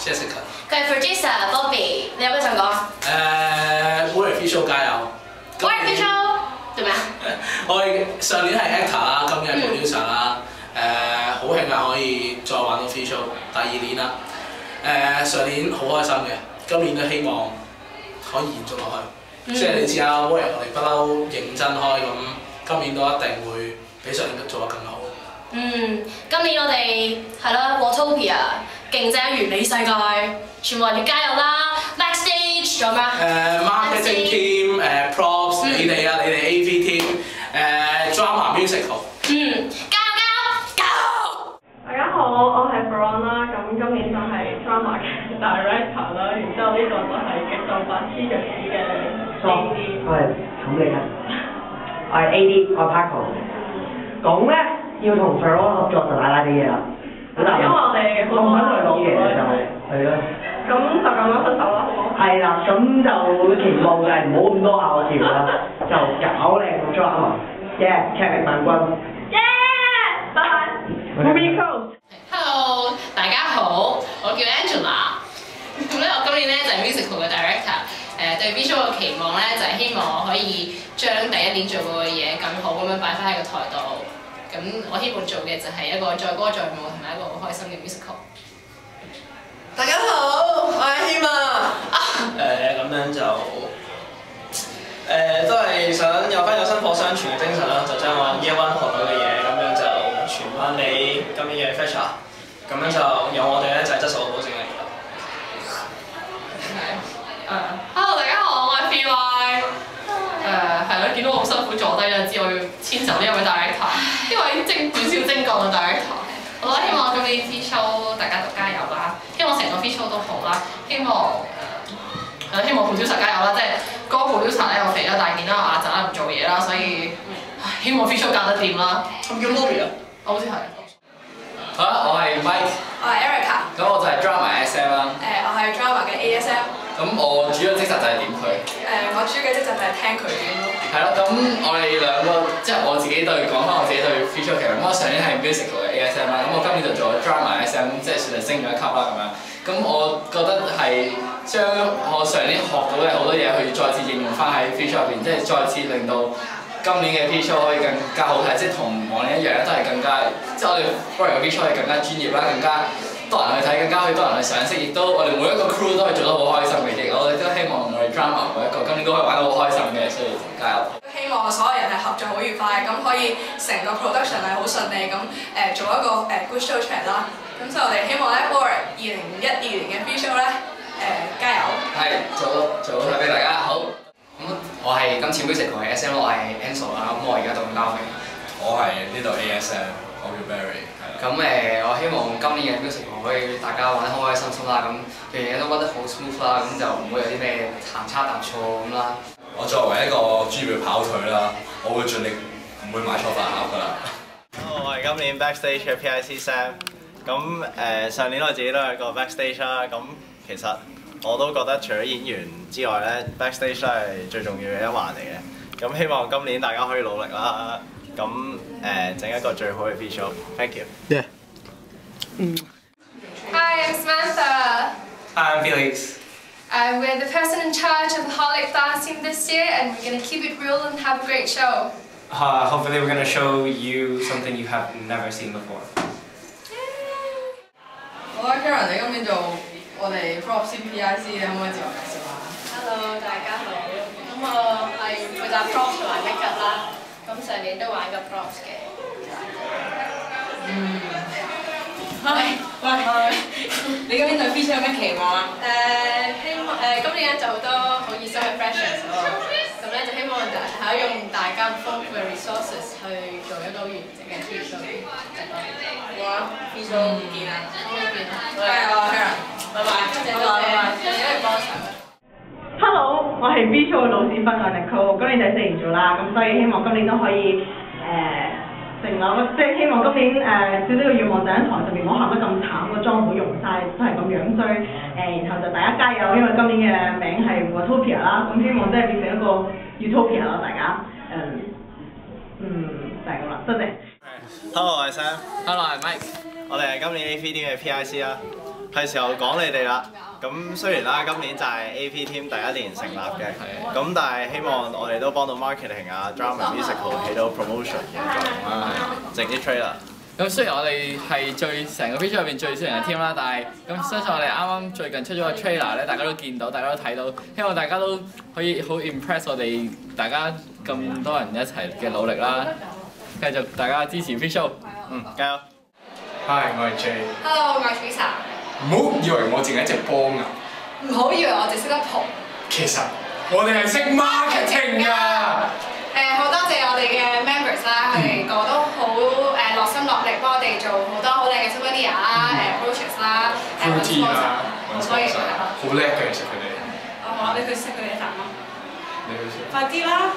Jessica。佢係 producer Bobby，你有咩想講啊Warrior Visual 加油 ？Warrior Visual 做咩啊？我哋上年係 actor 啦，今年係 producer 啦。好慶幸可以再玩到 Visual 第2年啦。上年好開心嘅，今年都希望可以延續落去。即係你知啊，Warrior 我哋不嬲認真開咁，今年都一定會比上年做得更好。今年我哋係啦 Watopia 競爭完美世界，全部人要加油啦 ！Backstage 仲有咩？Marketing team、props， 你哋啊，你哋 AV team、drama musical。加油！大家好，我係 Veron 啦，咁今年就係 drama 嘅 director 啦，然之後呢個就係極度白痴弱智嘅 AD。我係咁嚟㗎，我係 AD， 我係 Paco。講咧要同 Veron 合作就奶奶啲嘢啦，好大。因為我哋好多人講嘢就係咯。咁就咁樣分手啦，好冇？係啦，咁就期望就係唔好咁多拗撬啦，就搞靚個 drama，劇力萬軍。拜拜。Movie Hello， 大家好，我叫 Angela。咁咧，我今年咧就係 musical 嘅 director。對 visual 嘅期望咧就係希望我可以將第1年做過嘅嘢更好咁樣擺翻喺個台度。咁我希望做嘅就係一個載歌載舞同埋一個好開心嘅 musical。大家好，我係希望。咁樣就都係想有翻有薪火相傳嘅精神啦，就將我 Year One 學到嘅嘢咁樣就傳翻俾今年嘅 Fresher， 咁樣就有我哋咧就係質素好保證嚟㗎。Hello， 大家好，我係 PY。係咯，見到我好辛苦坐低就知我要遷就呢一位 director， 呢位短小精幹嘅 director。好啦，希望今年 free show 大家都加油啦，希望成個 free show 都好啦，希望 producer 加油啦，即係嗰個 producer 咧又肥啦大件啦，我壓陣唔做嘢啦，所以希望 free show 搞得掂啦。係咪叫 Bobby 啊？好似係。好啦，我係 Mike。我係 Erica。咁我就係 drama SM 啦。我係 drama 嘅 ASM。咁我主要職責就係點佢。我主要嘅職責就係聽佢點咯。係咯，咁我哋兩個即係我自己對講翻我自己對 feature 劇咁，我上年係 musical 嘅 ASM 啦，咁我今年就做咗 drama SM， 即係算係升咗一級啦咁樣。咁我覺得係將我上年學到嘅好多嘢去再次應用翻喺 feature 入邊，即係再次令到今年嘅 feature 可以更加好睇，即係同往年一樣咧，都係更加即係我哋 Warrior 嘅 feature 係更加專業啦，更加多人去睇，更加可以多人去賞識，亦都我哋每一個 crew 都可以做得好開心嘅嘢。我哋都希望我哋 drama 每一個今年都可以玩得好開心嘅，所以加油！希望所有人係合作好愉快，咁可以成個 production 係好順利咁做一個good show 出嚟啦。咁所以我哋希望咧 Warrior 2012年嘅 free show 咧加油！係做好睇俾大家好。咁我係今次 musical 嘅 SM， 我係 Ansel 啦。咁我而家讀緊交飛。我係呢度 ASM， 我叫 Barry。咁我希望今年嘅 musical 可以大家玩得開開心心啦，咁樣嘢都玩得好 smooth 啦，咁就唔會有啲咩行差踏錯咁啦。我作為一個專業嘅跑腿啦，我會盡力唔會買錯飯盒㗎啦。我係今年 backstage 嘅 PIC Sam。咁上年我自己都係個 backstage 啦，咁其實我都覺得除咗演員之外咧 ，backstage 都係最重要嘅一環嚟嘅。咁希望今年大家可以努力啦。咁整一個最好嘅 free show。Thank you。Yeah。Hi, I'm Samantha. Hi, I'm Felix. We're the person in charge of the Harlech dance team this year, and we're going to keep it real and have a great show. Hopefully, we're going to show you something you have never seen before. 好啦 ，Karen， 你今年做我哋 props PIC， 你可唔可以自我介紹下 Hello， 大家好。咁我係負責 props 同埋 make up 啦。咁上年都玩過 props 嘅。喂，你今年對 feature 有咩期望啊？希望今年咧就好多好熱心嘅 freshers 喎。咁咧就希望可以用大家豐富嘅 resources 去做一個完整嘅 feature。好啊 ，feature 見啦，加油啊 ，Karen！ 拜拜，多謝，多謝你幫手。Hello， 我係 visual 嘅老師分，我係 Nicole， 今年第4年做啦，咁所以希望今年都可以成立，即係希望今年少少嘅願望就喺台上面唔好行得咁慘，個妝唔好溶晒，都係咁樣衰。然後就大家加油，因為今年嘅名係 Watopia 啦，咁希望真係變成一個 Utopia 咯，大家就係咁啦，多謝。Hello， 我係 Sam。Hello， 我係 Mike。我哋係今年 AV team 嘅 PIC 啦。係時候講你哋啦。咁雖然啦，今年就係 AP Team 第一年成立嘅，咁但係希望我哋都幫到 marketing 啊、drama musical 起到 promotion 嘅作用啦，整啲 trailer。咁雖然我哋係成個 feature 入邊最少人嘅 team 啦，但係咁相信我哋啱啱最近出咗個 trailer 咧，大家都見到，大家都睇到，希望大家都可以好 impress 我哋大家咁多人一齊嘅努力啦，繼續大家支持 feature，加油 Hi， 我係 J。Hello， 我係 Teresa。唔好以為我淨係一隻波牛。唔好以為我淨識得蒲。其實我哋係識 marketing 㗎。好多謝我哋嘅 members 啦，佢哋個個都好落心落力幫我哋做好多好靚嘅 social media 啦、brochures 啦、routine 啦，好多嘢係咯。好叻嘅其實佢哋。好啊，你去識佢哋一啖咯。你去識。快啲啦！